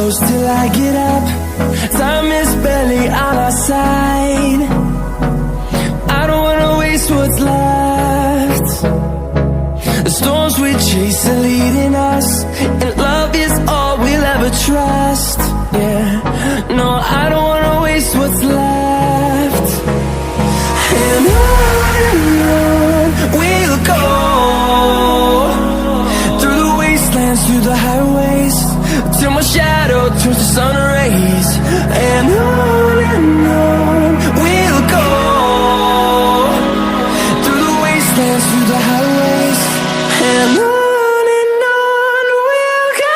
close till I get up. Time is barely on our side. I don't wanna waste what's left. The storms we chase are leading us, and love is all we'll ever trust. Yeah, no, I don't wanna waste what's left. And on we'll go, through the wastelands, through the highways, till my shadow turns to sun rays. And on we'll go, through the wastelands, through the highways, and on we'll go.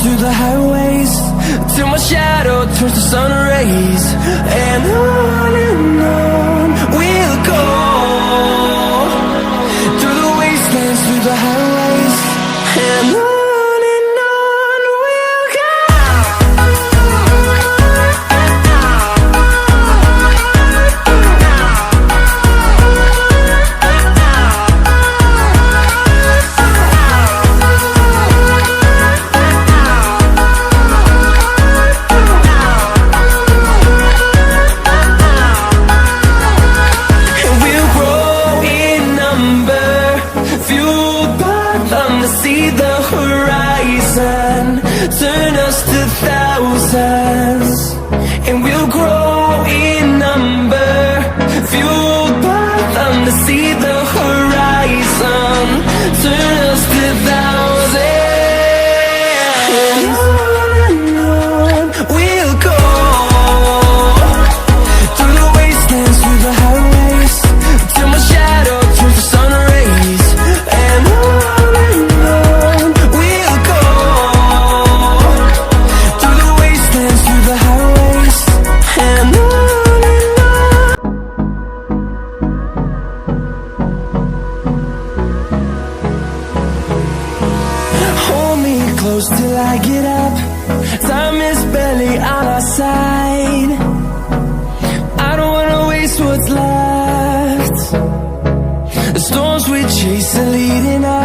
Through the highways, till my shadow turns to sun rays. And on we'll go, through the wastelands, through the highways, and on we'll go. See the horizon, turn us to thousands, and we'll grow in number, fueled by them to see the horizon, turn us to thousands. And on we'll go, through the wastelands, through the highways, till my shadow turns to sun rays. And close till I get up. Time is barely on our side. I don't wanna waste what's left. The storms we chase are leading us.